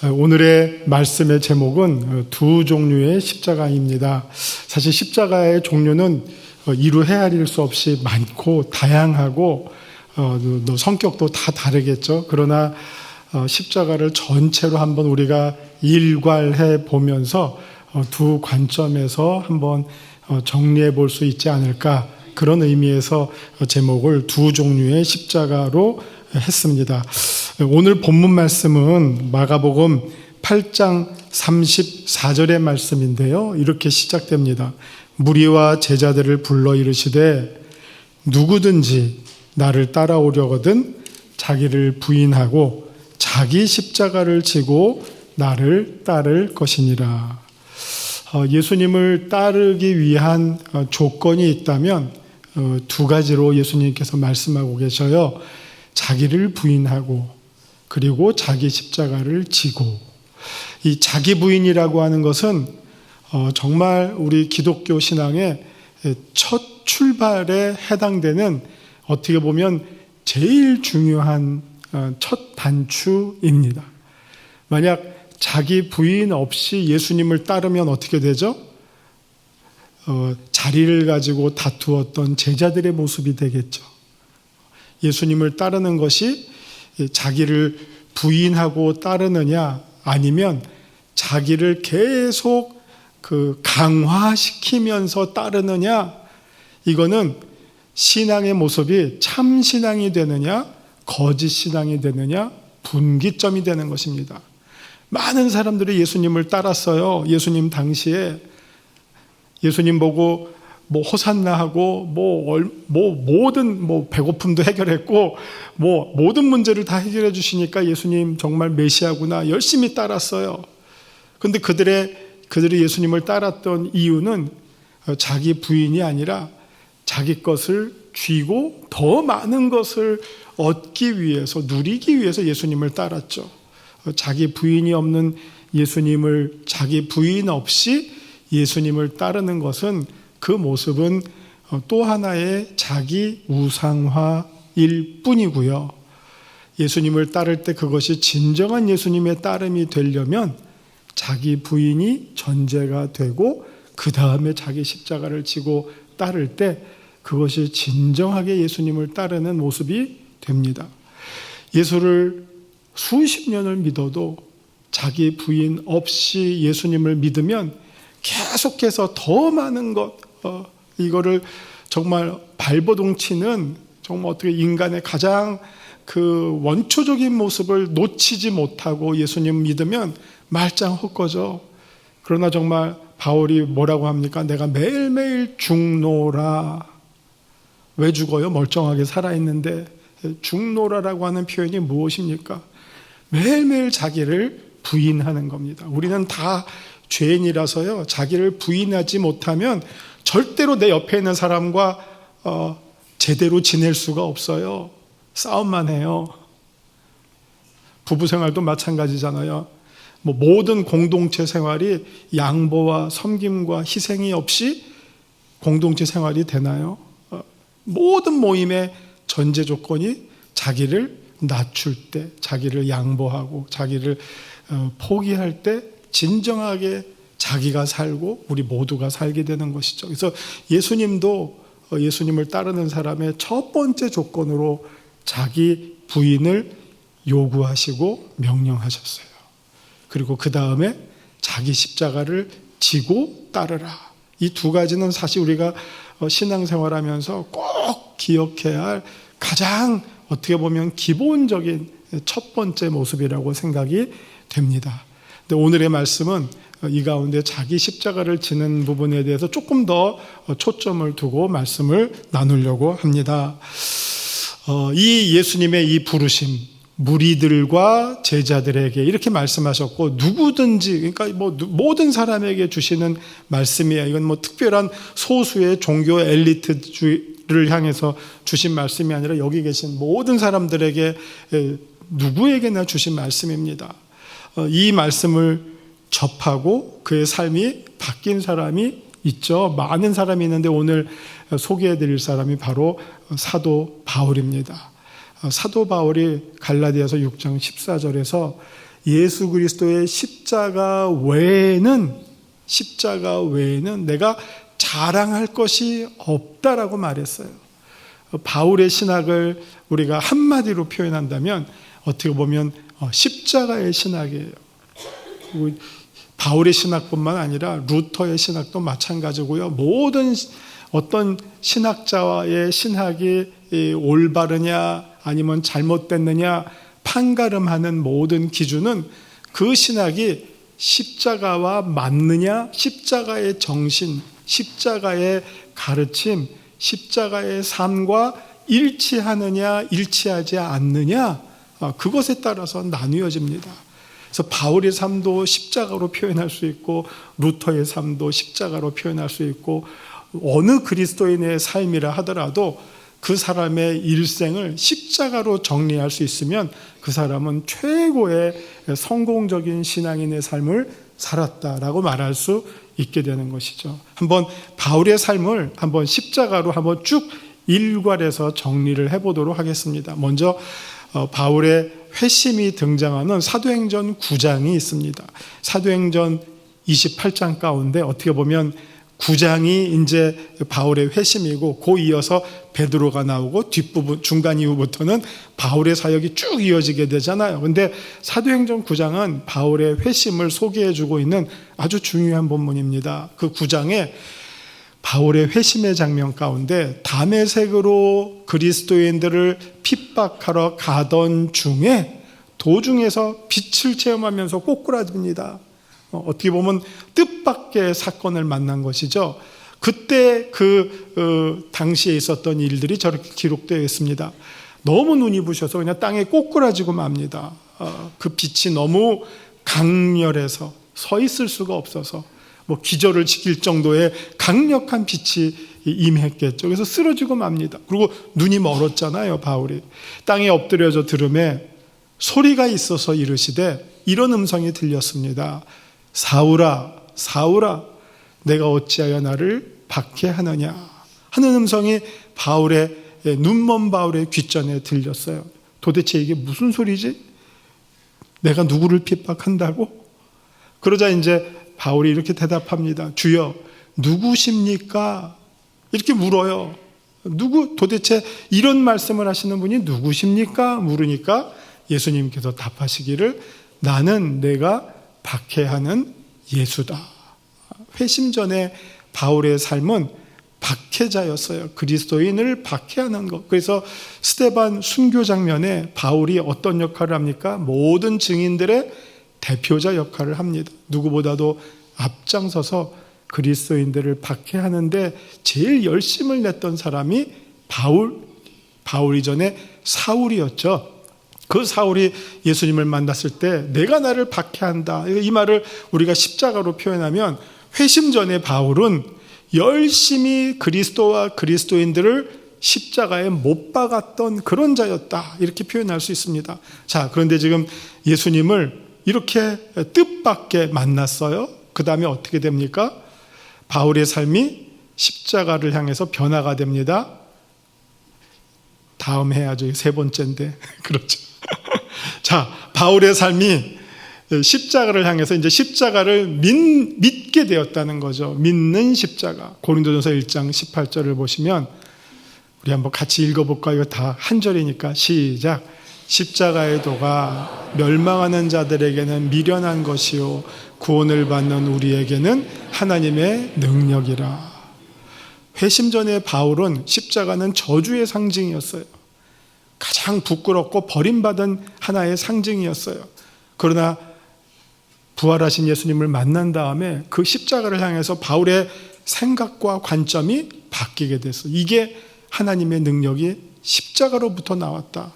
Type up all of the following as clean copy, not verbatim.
오늘의 말씀의 제목은 두 종류의 십자가입니다. 사실 십자가의 종류는 이루 헤아릴 수 없이 많고 다양하고 성격도 다 다르겠죠. 그러나 십자가를 전체로 한번 우리가 일괄해 보면서 두 관점에서 한번 정리해 볼 수 있지 않을까, 그런 의미에서 제목을 두 종류의 십자가로 했습니다. 오늘 본문 말씀은 마가복음 8장 34절의 말씀인데요, 이렇게 시작됩니다. 무리와 제자들을 불러 이르시되 누구든지 나를 따라오려거든 자기를 부인하고 자기 십자가를 지고 나를 따를 것이니라. 예수님을 따르기 위한 조건이 있다면 두 가지로 예수님께서 말씀하고 계셔요. 자기를 부인하고 그리고 자기 십자가를 지고. 이 자기 부인이라고 하는 것은 정말 우리 기독교 신앙의 첫 출발에 해당되는, 어떻게 보면 제일 중요한 첫 단추입니다. 만약 자기 부인 없이 예수님을 따르면 어떻게 되죠? 자리를 가지고 다투었던 제자들의 모습이 되겠죠. 예수님을 따르는 것이 자기를 부인하고 따르느냐, 아니면 자기를 계속 강화시키면서 따르느냐, 이거는 신앙의 모습이 참 신앙이 되느냐 거짓 신앙이 되느냐 분기점이 되는 것입니다. 많은 사람들이 예수님을 따랐어요. 예수님 당시에 예수님 보고 호산나 하고 모든 배고픔도 해결했고 모든 문제를 다 해결해 주시니까 예수님 정말 메시아구나 열심히 따랐어요. 그런데 그들이 예수님을 따랐던 이유는 자기 부인이 아니라 자기 것을 쥐고 더 많은 것을 얻기 위해서, 누리기 위해서 예수님을 따랐죠. 자기 부인이 없는 예수님을, 자기 부인 없이 예수님을 따르는 것은, 그 모습은 또 하나의 자기 우상화일 뿐이고요. 예수님을 따를 때 그것이 진정한 예수님의 따름이 되려면 자기 부인이 전제가 되고 그 다음에 자기 십자가를 지고 따를 때 그것이 진정하게 예수님을 따르는 모습이 됩니다. 예수를 수십 년을 믿어도 자기 부인 없이 예수님을 믿으면 계속해서 더 많은 것, 이거를 정말 발버둥 치는, 정말 어떻게 인간의 가장 원초적인 모습을 놓치지 못하고 예수님 믿으면 말짱 헛거져. 그러나 정말 바울이 뭐라고 합니까? 내가 매일매일 죽노라. 왜 죽어요? 멀쩡하게 살아있는데. 죽노라라고 하는 표현이 무엇입니까? 매일매일 자기를 부인하는 겁니다. 우리는 다 죄인이라서요, 자기를 부인하지 못하면 절대로 내 옆에 있는 사람과 제대로 지낼 수가 없어요. 싸움만 해요. 부부 생활도 마찬가지잖아요. 모든 공동체 생활이 양보와 섬김과 희생이 없이 공동체 생활이 되나요? 모든 모임의 전제 조건이 자기를 낮출 때, 자기를 양보하고 자기를 포기할 때 진정하게 자기가 살고 우리 모두가 살게 되는 것이죠. 그래서 예수님도 예수님을 따르는 사람의 첫 번째 조건으로 자기 부인을 요구하시고 명령하셨어요. 그리고 그 다음에 자기 십자가를 지고 따르라. 이 두 가지는 사실 우리가 신앙생활하면서 꼭 기억해야 할 가장, 어떻게 보면 기본적인 첫 번째 모습이라고 생각이 됩니다. 근데 오늘의 말씀은 이 가운데 자기 십자가를 지는 부분에 대해서 조금 더 초점을 두고 말씀을 나누려고 합니다. 이 예수님의 이 부르심, 무리들과 제자들에게 이렇게 말씀하셨고, 누구든지, 그러니까 모든 사람에게 주시는 말씀이에요. 이건 특별한 소수의 종교 엘리트를 향해서 주신 말씀이 아니라 여기 계신 모든 사람들에게, 누구에게나 주신 말씀입니다. 이 말씀을 접하고 그의 삶이 바뀐 사람이 있죠. 많은 사람이 있는데 오늘 소개해드릴 사람이 바로 사도 바울입니다. 사도 바울이 갈라디아서 6장 14절에서 예수 그리스도의 십자가 외에는 내가 자랑할 것이 없다라고 말했어요. 바울의 신학을 우리가 한마디로 표현한다면 어떻게 보면 십자가의 신학이에요. 바울의 신학뿐만 아니라 루터의 신학도 마찬가지고요. 모든 어떤 신학자와의 신학이 올바르냐 아니면 잘못됐느냐 판가름하는 모든 기준은 그 신학이 십자가와 맞느냐, 십자가의 정신, 십자가의 가르침, 십자가의 삶과 일치하느냐, 일치하지 않느냐, 그것에 따라서 나뉘어집니다. 그래서 바울의 삶도 십자가로 표현할 수 있고 루터의 삶도 십자가로 표현할 수 있고 어느 그리스도인의 삶이라 하더라도 그 사람의 일생을 십자가로 정리할 수 있으면 그 사람은 최고의 성공적인 신앙인의 삶을 살았다라고 말할 수 있게 되는 것이죠. 한번 바울의 삶을 한번 십자가로 한번 쭉 일괄해서 정리를 해보도록 하겠습니다. 먼저 바울의 회심이 등장하는 사도행전 9장이 있습니다. 사도행전 28장 가운데 어떻게 보면 9장이 이제 바울의 회심이고 그 이어서 베드로가 나오고 뒷부분 중간 이후부터는 바울의 사역이 쭉 이어지게 되잖아요. 근데 사도행전 9장은 바울의 회심을 소개해 주고 있는 아주 중요한 본문입니다. 그 9장에 바울의 회심의 장면 가운데 다메섹으로 그리스도인들을 핍박하러 가던 중에 도중에서 빛을 체험하면서 꼬꾸라집니다. 어떻게 보면 뜻밖의 사건을 만난 것이죠. 그때 당시에 있었던 일들이 저렇게 기록되어 있습니다. 너무 눈이 부셔서 그냥 땅에 꼬꾸라지고 맙니다. 그 빛이 너무 강렬해서 서 있을 수가 없어서 기절을 시킬 정도의 강력한 빛이 임했겠죠. 그래서 쓰러지고 맙니다. 그리고 눈이 멀었잖아요, 바울이. 땅에 엎드려져 들음에 소리가 있어서 이르시되 이런 음성이 들렸습니다. 사울아, 사울아, 내가 어찌하여 나를 박해하느냐 하는 음성이 눈먼 바울의 귓전에 들렸어요. 도대체 이게 무슨 소리지? 내가 누구를 핍박한다고? 그러자 이제 바울이 이렇게 대답합니다. 주여, 누구십니까? 이렇게 물어요. 도대체 이런 말씀을 하시는 분이 누구십니까? 물으니까 예수님께서 답하시기를 나는 내가 박해하는 예수다. 회심 전에 바울의 삶은 박해자였어요. 그리스도인을 박해하는 것. 그래서 스데반 순교 장면에 바울이 어떤 역할을 합니까? 모든 증인들의 대표자 역할을 합니다. 누구보다도 앞장서서 그리스도인들을 박해하는데 제일 열심을 냈던 사람이 바울 이전에 사울이었죠. 그 사울이 예수님을 만났을 때 내가 나를 박해한다. 이 말을 우리가 십자가로 표현하면 회심 전에 바울은 열심히 그리스도와 그리스도인들을 십자가에 못 박았던 그런 자였다. 이렇게 표현할 수 있습니다. 자, 그런데 지금 예수님을 이렇게 뜻밖의 만났어요. 그 다음에 어떻게 됩니까? 바울의 삶이 십자가를 향해서 변화가 됩니다. 다음 해야죠. 세 번째인데. 그렇죠. 자, 바울의 삶이 십자가를 향해서 이제 십자가를 믿게 되었다는 거죠. 믿는 십자가. 고린도전서 1장 18절을 보시면 우리 한번 같이 읽어볼까요? 이거 다 한 절이니까 시작. 십자가의 도가 멸망하는 자들에게는 미련한 것이요 구원을 받는 우리에게는 하나님의 능력이라. 회심 전에 바울은 십자가는 저주의 상징이었어요. 가장 부끄럽고 버림받은 하나의 상징이었어요. 그러나 부활하신 예수님을 만난 다음에 그 십자가를 향해서 바울의 생각과 관점이 바뀌게 됐어요. 이게 하나님의 능력이 십자가로부터 나왔다.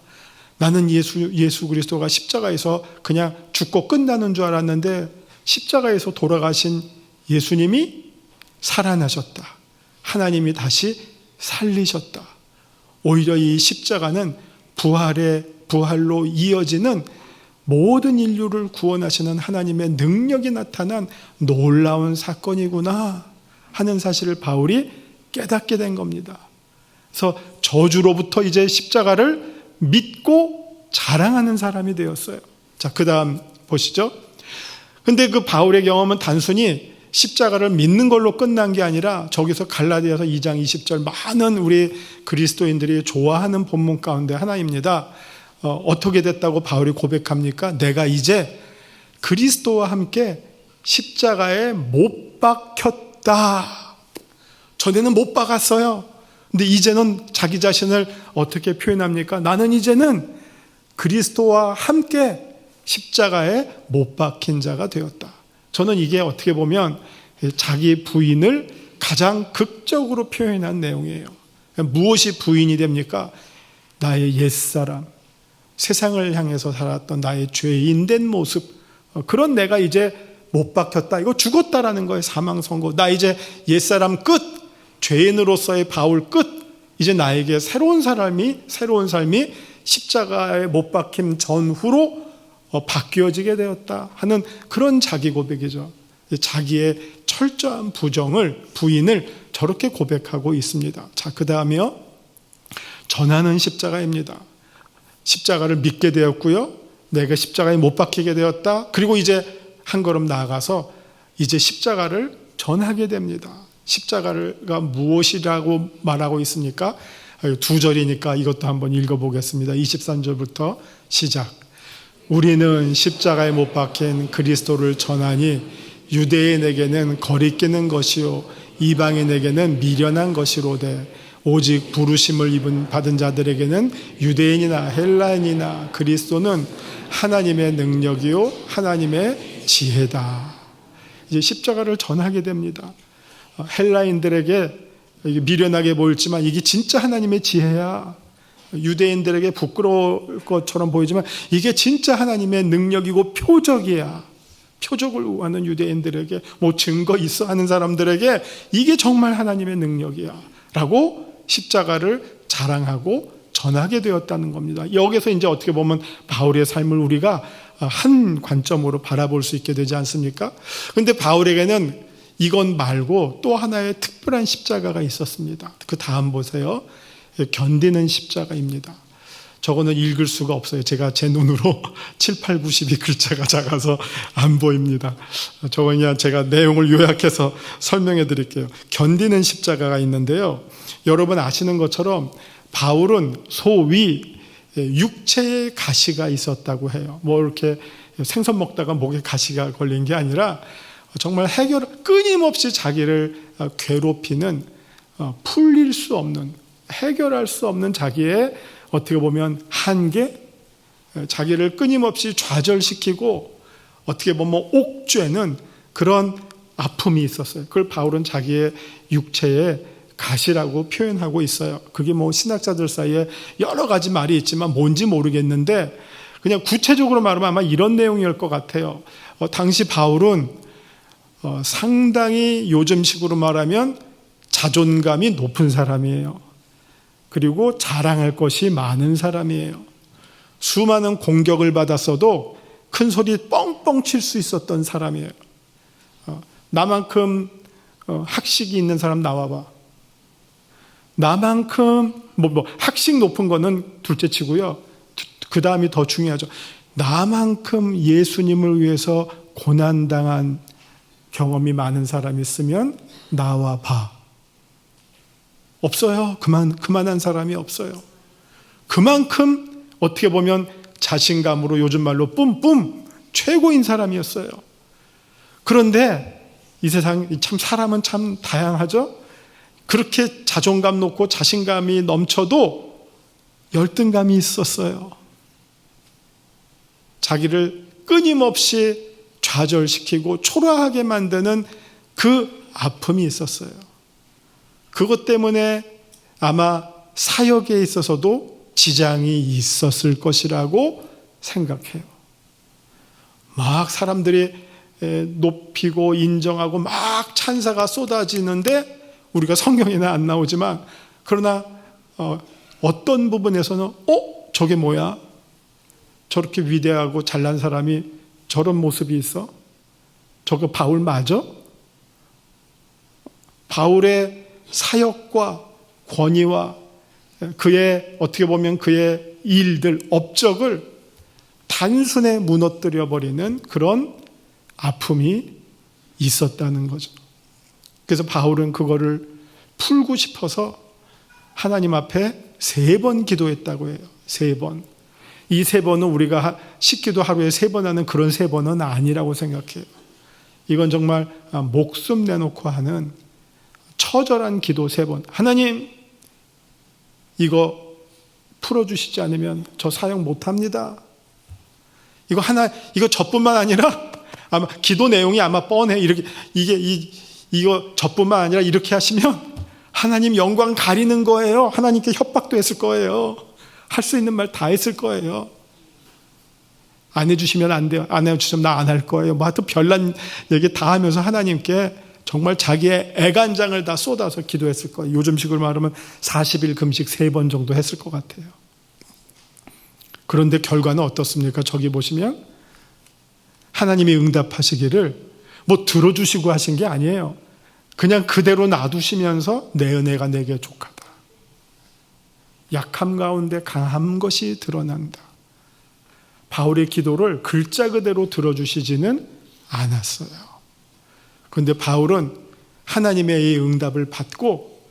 나는 예수 그리스도가 십자가에서 그냥 죽고 끝나는 줄 알았는데 십자가에서 돌아가신 예수님이 살아나셨다. 하나님이 다시 살리셨다. 오히려 이 십자가는 부활로 이어지는 모든 인류를 구원하시는 하나님의 능력이 나타난 놀라운 사건이구나 하는 사실을 바울이 깨닫게 된 겁니다. 그래서 저주로부터 이제 십자가를 믿고 자랑하는 사람이 되었어요. 자, 그 다음 보시죠. 근데 그 바울의 경험은 단순히 십자가를 믿는 걸로 끝난 게 아니라 저기서 갈라디아서 2장 20절 많은 우리 그리스도인들이 좋아하는 본문 가운데 하나입니다. 어떻게 됐다고 바울이 고백합니까? 내가 이제 그리스도와 함께 십자가에 못 박혔다. 전에는 못 박았어요. 근데 이제는 자기 자신을 어떻게 표현합니까? 나는 이제는 그리스도와 함께 십자가에 못 박힌 자가 되었다. 저는 이게 어떻게 보면 자기 부인을 가장 극적으로 표현한 내용이에요. 무엇이 부인이 됩니까? 나의 옛사람, 세상을 향해서 살았던 나의 죄인된 모습, 그런 내가 이제 못 박혔다. 이거 죽었다라는 거예요. 사망 선고. 나 이제 옛사람 끝, 죄인으로서의 바울 끝. 이제 나에게 새로운 삶이 십자가에 못 박힘 전후로 바뀌어지게 되었다 하는 그런 자기 고백이죠. 자기의 철저한 부인을 저렇게 고백하고 있습니다. 자, 그 다음에요. 전하는 십자가입니다. 십자가를 믿게 되었고요. 내가 십자가에 못 박히게 되었다. 그리고 이제 한 걸음 나아가서 이제 십자가를 전하게 됩니다. 십자가가 무엇이라고 말하고 있습니까? 2절이니까 이것도 한번 읽어보겠습니다. 23절부터 시작. 우리는 십자가에 못 박힌 그리스도를 전하니 유대인에게는 거리끼는 것이요 이방인에게는 미련한 것이로되 오직 부르심을 받은 자들에게는 유대인이나 헬라인이나 그리스도는 하나님의 능력이요 하나님의 지혜다. 이제 십자가를 전하게 됩니다. 헬라인들에게 미련하게 보일지만 이게 진짜 하나님의 지혜야. 유대인들에게 부끄러울 것처럼 보이지만 이게 진짜 하나님의 능력이고 표적이야. 표적을 구하는 유대인들에게, 뭐 증거 있어 하는 사람들에게 이게 정말 하나님의 능력이야 라고 십자가를 자랑하고 전하게 되었다는 겁니다. 여기서 이제 어떻게 보면 바울의 삶을 우리가 한 관점으로 바라볼 수 있게 되지 않습니까? 근데 바울에게는 이건 말고 또 하나의 특별한 십자가가 있었습니다. 그 다음 보세요. 견디는 십자가입니다. 저거는 읽을 수가 없어요. 제가 제 눈으로 7, 8, 90이 글자가 작아서 안 보입니다. 저거 그냥 제가 내용을 요약해서 설명해 드릴게요. 견디는 십자가가 있는데요. 여러분 아시는 것처럼 바울은 소위 육체에 가시가 있었다고 해요. 뭐 이렇게 생선 먹다가 목에 가시가 걸린 게 아니라 정말 끊임없이 자기를 괴롭히는 풀릴 수 없는, 해결할 수 없는 자기의 어떻게 보면 한계, 자기를 끊임없이 좌절시키고 어떻게 보면 옥죄는 그런 아픔이 있었어요. 그걸 바울은 자기의 육체의 가시라고 표현하고 있어요. 그게 뭐 신학자들 사이에 여러 가지 말이 있지만 뭔지 모르겠는데 그냥 구체적으로 말하면 아마 이런 내용일 것 같아요. 당시 바울은 상당히 요즘식으로 말하면 자존감이 높은 사람이에요. 그리고 자랑할 것이 많은 사람이에요. 수많은 공격을 받았어도 큰 소리 뻥뻥 칠 수 있었던 사람이에요. 나만큼 학식이 있는 사람 나와봐. 나만큼 학식 높은 거는 둘째 치고요. 그 다음이 더 중요하죠. 나만큼 예수님을 위해서 고난당한 경험이 많은 사람이 있으면 나와 봐. 없어요. 그만한 사람이 없어요. 그만큼 어떻게 보면 자신감으로 요즘 말로 뿜뿜 최고인 사람이었어요. 그런데 이 세상 참 사람은 참 다양하죠. 그렇게 자존감 높고 자신감이 넘쳐도 열등감이 있었어요. 자기를 끊임없이 좌절시키고 초라하게 만드는 그 아픔이 있었어요. 그것 때문에 아마 사역에 있어서도 지장이 있었을 것이라고 생각해요. 막 사람들이 높이고 인정하고 막 찬사가 쏟아지는데 우리가 성경에는 안 나오지만 그러나 어떤 부분에서는 저게 뭐야? 저렇게 위대하고 잘난 사람이 저런 모습이 있어? 저거 바울 맞아? 바울의 사역과 권위와 그의 어떻게 보면 그의 일들, 업적을 단순에 무너뜨려 버리는 그런 아픔이 있었다는 거죠. 그래서 바울은 그거를 풀고 싶어서 하나님 앞에 3번 기도했다고 해요. 3번. 이 3번은 우리가 식기도 하루에 3번 하는 그런 3번은 아니라고 생각해요. 이건 정말 목숨 내놓고 하는 처절한 기도 3번. 하나님, 이거 풀어주시지 않으면 저 사역 못합니다. 이거 저뿐만 아니라 아마 기도 내용이 아마 뻔해. 이거 저뿐만 아니라 이렇게 하시면 하나님 영광 가리는 거예요. 하나님께 협박도 했을 거예요. 할 수 있는 말 다 했을 거예요. 안 해주시면 안 돼요. 안 해주시면 나 안 할 거예요. 뭐 하여튼 별난 얘기 다 하면서 하나님께 정말 자기의 애간장을 다 쏟아서 기도했을 거예요. 요즘식으로 말하면 40일 금식 3번 정도 했을 것 같아요. 그런데 결과는 어떻습니까? 저기 보시면 하나님이 응답하시기를 뭐 들어주시고 하신 게 아니에요. 그냥 그대로 놔두시면서 내 은혜가 내게 족하다. 약함 가운데 강한 것이 드러난다. 바울의 기도를 글자 그대로 들어주시지는 않았어요. 그런데 바울은 하나님의 이 응답을 받고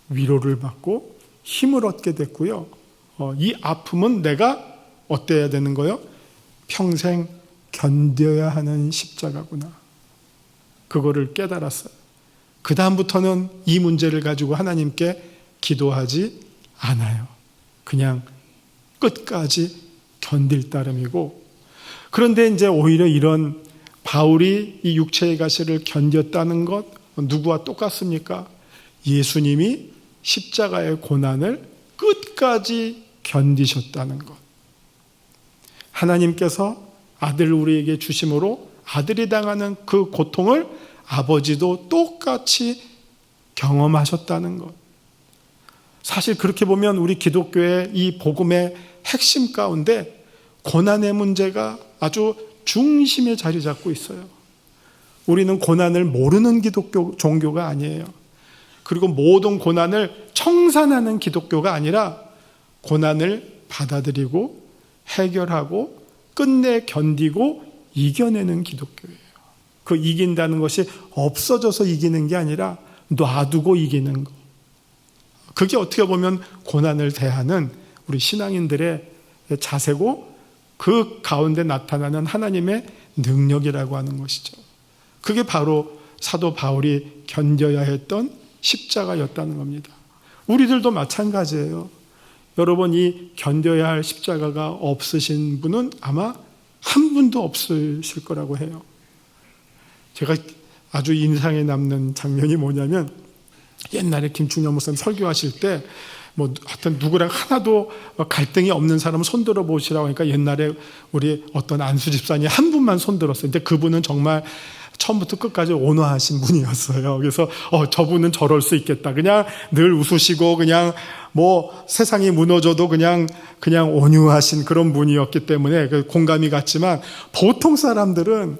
위로를 받고 힘을 얻게 됐고요. 이 아픔은 내가 어때야 되는 거예요? 평생 견뎌야 하는 십자가구나. 그거를 깨달았어요. 그 다음부터는 이 문제를 가지고 하나님께 기도하지 않아요. 그냥 끝까지 견딜 따름이고, 그런데 이제 오히려 이런 바울이 이 육체의 가시를 견뎠다는 것 누구와 똑같습니까? 예수님이 십자가의 고난을 끝까지 견디셨다는 것. 하나님께서 아들을 우리에게 주심으로 아들이 당하는 그 고통을 아버지도 똑같이 경험하셨다는 것. 사실 그렇게 보면 우리 기독교의 이 복음의 핵심 가운데 고난의 문제가 아주 중심에 자리 잡고 있어요. 우리는 고난을 모르는 기독교 종교가 아니에요. 그리고 모든 고난을 청산하는 기독교가 아니라 고난을 받아들이고 해결하고 끝내 견디고 이겨내는 기독교예요. 그 이긴다는 것이 없어져서 이기는 게 아니라 놔두고 이기는 것. 그게 어떻게 보면 고난을 대하는 우리 신앙인들의 자세고 그 가운데 나타나는 하나님의 능력이라고 하는 것이죠. 그게 바로 사도 바울이 견뎌야 했던 십자가였다는 겁니다. 우리들도 마찬가지예요. 여러분, 이 견뎌야 할 십자가가 없으신 분은 아마 한 분도 없으실 거라고 해요. 제가 아주 인상에 남는 장면이 뭐냐면, 옛날에 김충현 목사님 설교하실 때 뭐 하여튼 누구랑 하나도 갈등이 없는 사람은 손들어 보시라고 하니까 옛날에 우리 어떤 안수 집사님 한 분만 손들었어요. 근데 그분은 정말 처음부터 끝까지 온화하신 분이었어요. 그래서 저분은 저럴 수 있겠다. 그냥 늘 웃으시고 그냥 뭐 세상이 무너져도 그냥 온유하신 그런 분이었기 때문에 공감이 갔지만, 보통 사람들은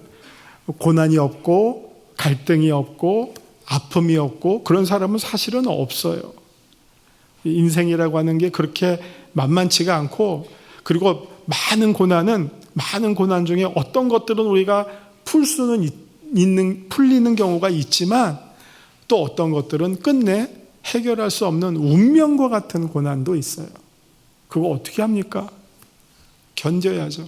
고난이 없고 갈등이 없고 아픔이 없고 그런 사람은 사실은 없어요. 인생이라고 하는 게 그렇게 만만치가 않고, 그리고 많은 고난 중에 어떤 것들은 우리가 풀리는 경우가 있지만, 또 어떤 것들은 끝내 해결할 수 없는 운명과 같은 고난도 있어요. 그거 어떻게 합니까? 견뎌야죠.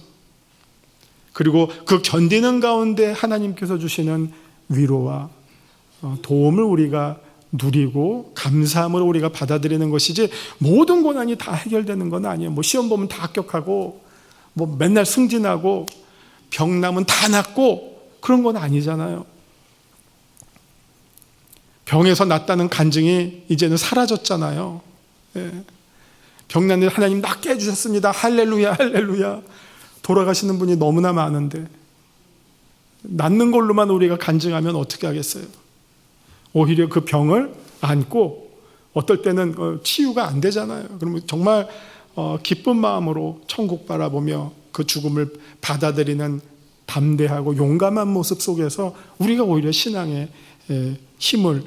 그리고 그 견디는 가운데 하나님께서 주시는 위로와 도움을 우리가 누리고 감사함으로 우리가 받아들이는 것이지, 모든 고난이 다 해결되는 건 아니에요. 뭐 시험 보면 다 합격하고 뭐 맨날 승진하고 병나면 다 낫고 그런 건 아니잖아요. 병에서 낫다는 간증이 이제는 사라졌잖아요. 병난 일 하나님 낫게 해주셨습니다. 할렐루야, 할렐루야. 돌아가시는 분이 너무나 많은데 낫는 걸로만 우리가 간증하면 어떻게 하겠어요? 오히려 그 병을 안고 어떨 때는 치유가 안 되잖아요. 그러면 정말 기쁜 마음으로 천국 바라보며 그 죽음을 받아들이는 담대하고 용감한 모습 속에서 우리가 오히려 신앙의 힘을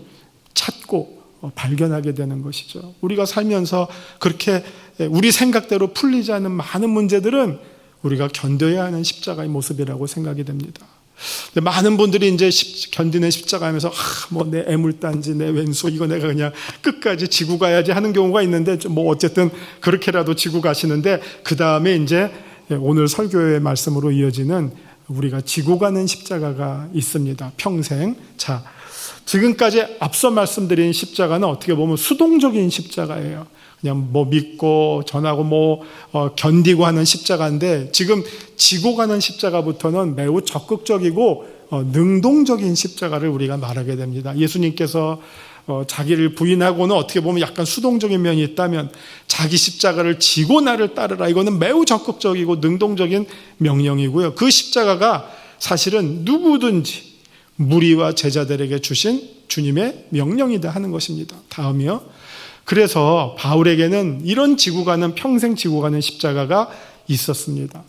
찾고 발견하게 되는 것이죠. 우리가 살면서 그렇게 우리 생각대로 풀리지 않는 많은 문제들은 우리가 견뎌야 하는 십자가의 모습이라고 생각이 됩니다. 근데 많은 분들이 이제 견디는 십자가 하면서 뭐 내 애물단지, 내 왼수 이거 내가 그냥 끝까지 지고 가야지 하는 경우가 있는데 뭐 어쨌든 그렇게라도 지고 가시는데, 그 다음에 이제 오늘 설교의 말씀으로 이어지는 우리가 지고 가는 십자가가 있습니다. 평생. 자, 지금까지 앞서 말씀드린 십자가는 어떻게 보면 수동적인 십자가예요. 그냥 뭐 믿고 전하고 견디고 하는 십자가인데, 지금 지고 가는 십자가부터는 매우 적극적이고 능동적인 십자가를 우리가 말하게 됩니다. 예수님께서 자기를 부인하고는 어떻게 보면 약간 수동적인 면이 있다면, 자기 십자가를 지고 나를 따르라, 이거는 매우 적극적이고 능동적인 명령이고요. 그 십자가가 사실은 누구든지 무리와 제자들에게 주신 주님의 명령이다 하는 것입니다. 다음이요. 그래서 바울에게는 이런 지고 가는, 평생 지고 가는 십자가가 있었습니다.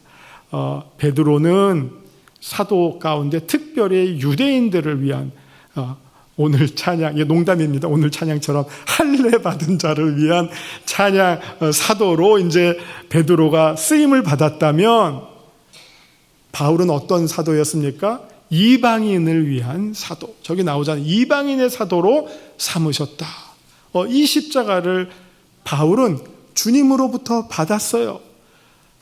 베드로는 사도 가운데 특별히 유대인들을 위한 오늘 찬양, 이게 농담입니다. 오늘 찬양처럼 할례 받은 자를 위한 찬양 사도로 이제 베드로가 쓰임을 받았다면, 바울은 어떤 사도였습니까? 이방인을 위한 사도. 저기 나오잖아요. 이방인의 사도로 삼으셨다. 이 십자가를 바울은 주님으로부터 받았어요.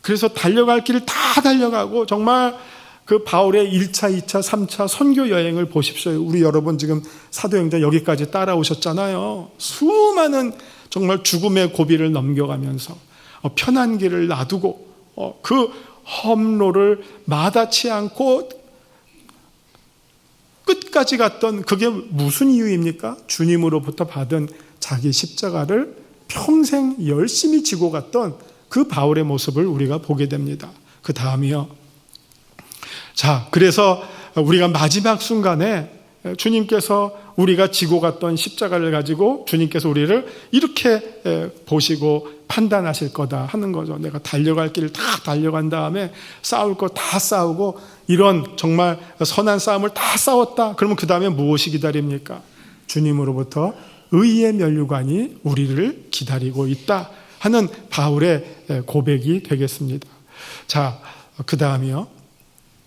그래서 달려갈 길을 다 달려가고, 정말 그 바울의 1차, 2차, 3차 선교 여행을 보십시오. 우리 여러분 지금 사도행전 여기까지 따라오셨잖아요. 수많은 정말 죽음의 고비를 넘겨가면서 편한 길을 놔두고 그 험로를 마다치 않고 끝까지 갔던, 그게 무슨 이유입니까? 주님으로부터 받은 자기 십자가를 평생 열심히 지고 갔던 그 바울의 모습을 우리가 보게 됩니다. 그 다음이요. 자, 그래서 우리가 마지막 순간에 주님께서 우리가 지고 갔던 십자가를 가지고 주님께서 우리를 이렇게 보시고 판단하실 거다 하는 거죠. 내가 달려갈 길을 다 달려간 다음에 싸울 거 다 싸우고 이런 정말 선한 싸움을 다 싸웠다. 그러면 그 다음에 무엇이 기다립니까? 주님으로부터 의의 면류관이 우리를 기다리고 있다 하는 바울의 고백이 되겠습니다. 자, 그 다음이요.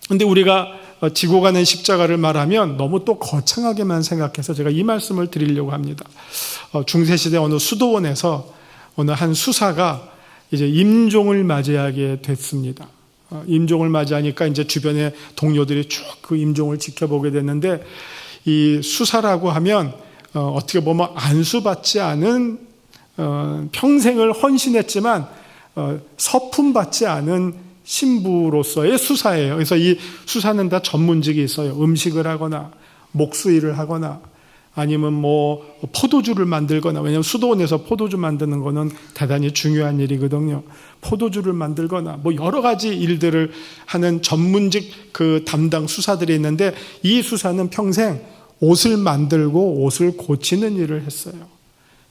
근데 우리가 지고 가는 십자가를 말하면 너무 또 거창하게만 생각해서 제가 이 말씀을 드리려고 합니다. 중세시대 어느 수도원에서 어느 한 수사가 이제 임종을 맞이하게 됐습니다. 임종을 맞이하니까 이제 주변의 동료들이 쭉 그 임종을 지켜보게 됐는데, 이 수사라고 하면 어떻게 보면 안수받지 않은 평생을 헌신했지만 서품 받지 않은 신부로서의 수사예요. 그래서 이 수사는 다 전문직이 있어요. 음식을 하거나 목수일을 하거나 아니면 뭐 포도주를 만들거나, 왜냐하면 수도원에서 포도주 만드는 거는 대단히 중요한 일이거든요. 포도주를 만들거나 뭐 여러 가지 일들을 하는 전문직 그 담당 수사들이 있는데, 이 수사는 평생 옷을 만들고 옷을 고치는 일을 했어요.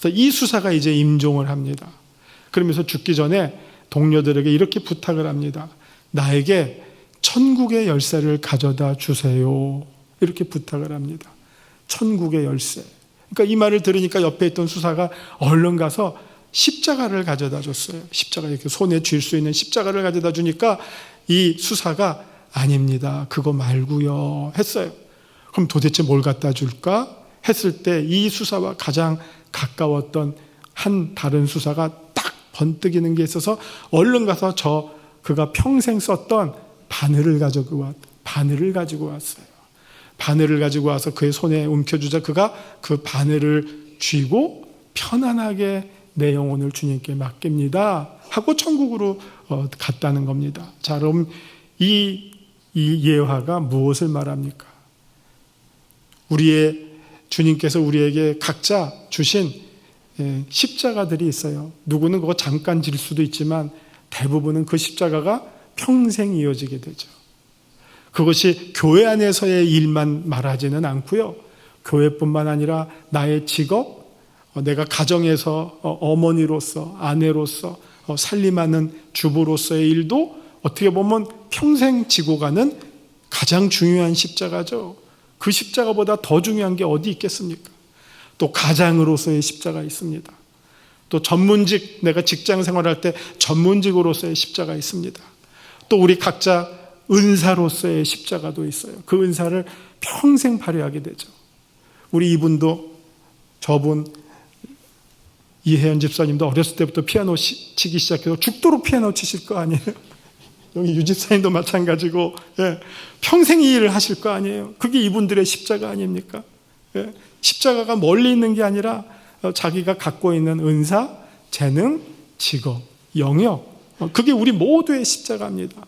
그래서 이 수사가 이제 임종을 합니다. 그러면서 죽기 전에 동료들에게 이렇게 부탁을 합니다. 나에게 천국의 열쇠를 가져다 주세요. 이렇게 부탁을 합니다. 천국의 열쇠. 그러니까 이 말을 들으니까 옆에 있던 수사가 얼른 가서 십자가를 가져다 줬어요. 십자가, 이렇게 손에 쥘 수 있는 십자가를 가져다 주니까 이 수사가 아닙니다, 그거 말고요 했어요. 그럼 도대체 뭘 갖다 줄까 했을 때, 이 수사와 가장 가까웠던 한 다른 수사가 딱 번뜩이는 게 있어서 얼른 가서 그가 평생 썼던 바늘을 가지고 왔어요. 바늘을 가지고 와서 그의 손에 움켜주자 그가 그 바늘을 쥐고 편안하게 내 영혼을 주님께 맡깁니다 하고 천국으로 갔다는 겁니다. 자, 그럼 이 예화가 무엇을 말합니까? 우리의 주님께서 우리에게 각자 주신 십자가들이 있어요. 누구는 그거 잠깐 질 수도 있지만 대부분은 그 십자가가 평생 이어지게 되죠. 그것이 교회 안에서의 일만 말하지는 않고요. 교회뿐만 아니라 나의 직업, 내가 가정에서 어머니로서, 아내로서, 살림하는 주부로서의 일도 어떻게 보면 평생 지고 가는 가장 중요한 십자가죠. 그 십자가보다 더 중요한 게 어디 있겠습니까? 또 가장으로서의 십자가 있습니다. 또 전문직, 내가 직장 생활할 때 전문직으로서의 십자가 있습니다. 또 우리 각자 은사로서의 십자가도 있어요. 그 은사를 평생 발휘하게 되죠. 우리 이분도, 저분 이혜연 집사님도 어렸을 때부터 피아노 치기 시작해서 죽도록 피아노 치실 거 아니에요? 여기 유 집사님도 마찬가지고, 예, 평생 이 일을 하실 거 아니에요? 그게 이분들의 십자가 아닙니까? 예, 십자가가 멀리 있는 게 아니라 자기가 갖고 있는 은사, 재능, 직업, 영역, 그게 우리 모두의 십자가입니다.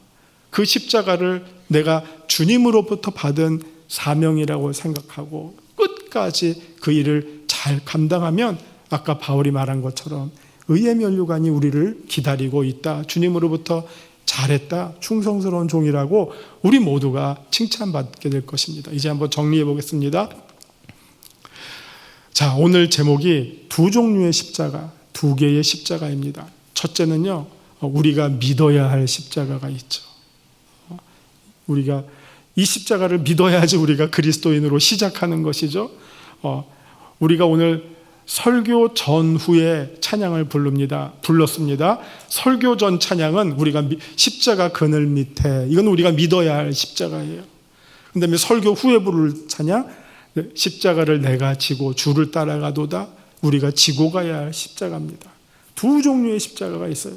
그 십자가를 내가 주님으로부터 받은 사명이라고 생각하고 끝까지 그 일을 잘 감당하면 아까 바울이 말한 것처럼 의의 면류관이 우리를 기다리고 있다. 주님으로부터 잘했다, 충성스러운 종이라고 우리 모두가 칭찬받게 될 것입니다. 이제 한번 정리해 보겠습니다. 자, 오늘 제목이 두 종류의 십자가, 두 개의 십자가입니다. 첫째는요, 우리가 믿어야 할 십자가가 있죠. 우리가 이 십자가를 믿어야지 우리가 그리스도인으로 시작하는 것이죠. 우리가 오늘 설교 전후에 찬양을 불렀습니다. 설교 전 찬양은 우리가 십자가 그늘 밑에, 이건 우리가 믿어야 할 십자가예요. 그다음에 설교 후에 부를 찬양, 십자가를 내가 지고 주를 따라가도다, 우리가 지고 가야 할 십자가입니다. 두 종류의 십자가가 있어요.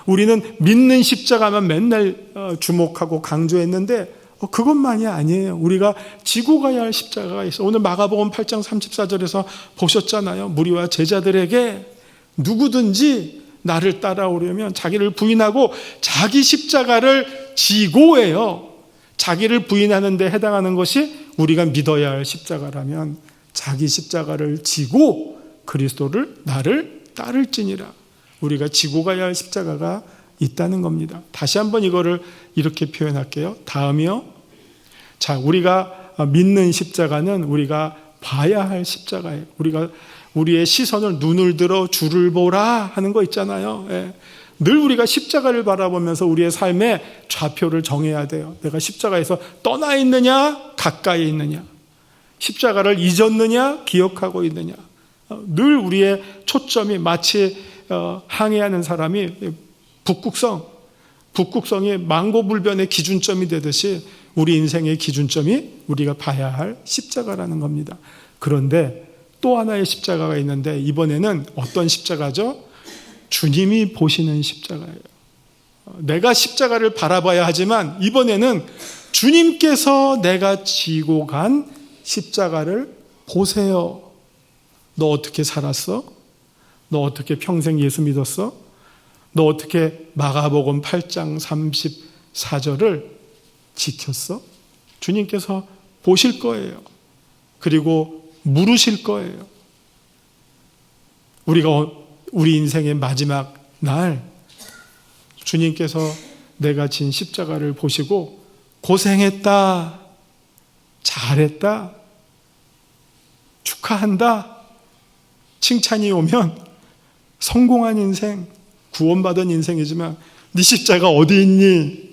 우리는 믿는 십자가만 맨날 주목하고 강조했는데 그것만이 아니에요. 우리가 지고 가야 할 십자가가 있어요. 오늘 마가복음 8장 34절에서 보셨잖아요. 무리와 제자들에게 누구든지 나를 따라오려면 자기를 부인하고 자기 십자가를 지고예요. 자기를 부인하는 데 해당하는 것이 우리가 믿어야 할 십자가라면 자기 십자가를 지고 그리스도를 나를 따를지니라. 우리가 지고 가야 할 십자가가 있다는 겁니다. 다시 한번 이거를 이렇게 표현할게요. 다음이요. 자, 우리가 믿는 십자가는 우리가 봐야 할 십자가예요. 우리의 시선을 눈을 들어 주를 보라 하는 거 있잖아요. 예. 늘 우리가 십자가를 바라보면서 우리의 삶의 좌표를 정해야 돼요. 내가 십자가에서 떠나 있느냐, 가까이 있느냐, 십자가를 잊었느냐, 기억하고 있느냐. 늘 우리의 초점이 마치 항해하는 사람이 북극성이 망고불변의 기준점이 되듯이 우리 인생의 기준점이 우리가 봐야 할 십자가라는 겁니다. 그런데 또 하나의 십자가가 있는데 이번에는 어떤 십자가죠? 주님이 보시는 십자가예요. 내가 십자가를 바라봐야 하지만 이번에는 주님께서 내가 지고 간 십자가를 보세요. 너 어떻게 살았어? 너 어떻게 평생 예수 믿었어? 너 어떻게 마가복음 8장 34절을 지켰어? 주님께서 보실 거예요. 그리고 물으실 거예요. 우리 인생의 마지막 날 주님께서 내가 진 십자가를 보시고 고생했다, 잘했다, 축하한다, 칭찬이 오면 성공한 인생, 구원받은 인생이지만 네 십자가 어디 있니?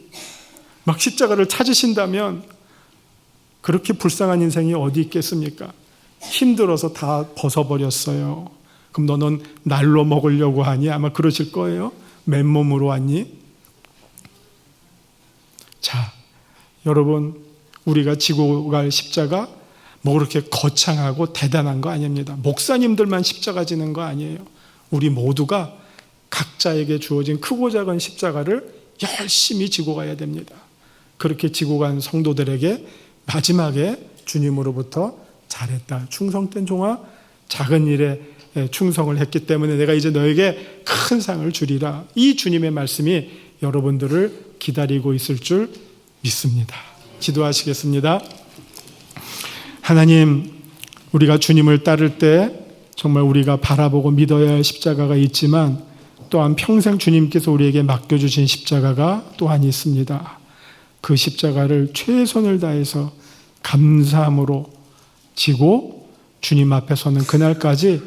막 십자가를 찾으신다면 그렇게 불쌍한 인생이 어디 있겠습니까? 힘들어서 다 벗어버렸어요. 그럼 너는 날로 먹으려고 하니? 아마 그러실 거예요. 맨몸으로 왔니? 자, 여러분, 우리가 지고 갈 십자가 뭐 그렇게 거창하고 대단한 거 아닙니다. 목사님들만 십자가 지는 거 아니에요. 우리 모두가 각자에게 주어진 크고 작은 십자가를 열심히 지고 가야 됩니다. 그렇게 지고 간 성도들에게 마지막에 주님으로부터 잘했다, 충성된 종아, 작은 일에 충성을 했기 때문에 내가 이제 너에게 큰 상을 주리라. 이 주님의 말씀이 여러분들을 기다리고 있을 줄 믿습니다. 기도하시겠습니다. 하나님, 우리가 주님을 따를 때 정말 우리가 바라보고 믿어야 할 십자가가 있지만 또한 평생 주님께서 우리에게 맡겨주신 십자가가 또한 있습니다. 그 십자가를 최선을 다해서 감사함으로 지고 주님 앞에 서는 그날까지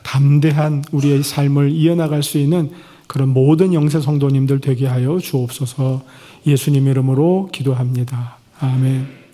담대한 우리의 삶을 이어나갈 수 있는 그런 모든 영세 성도님들 되게 하여 주옵소서. 예수님 이름으로 기도합니다. 아멘.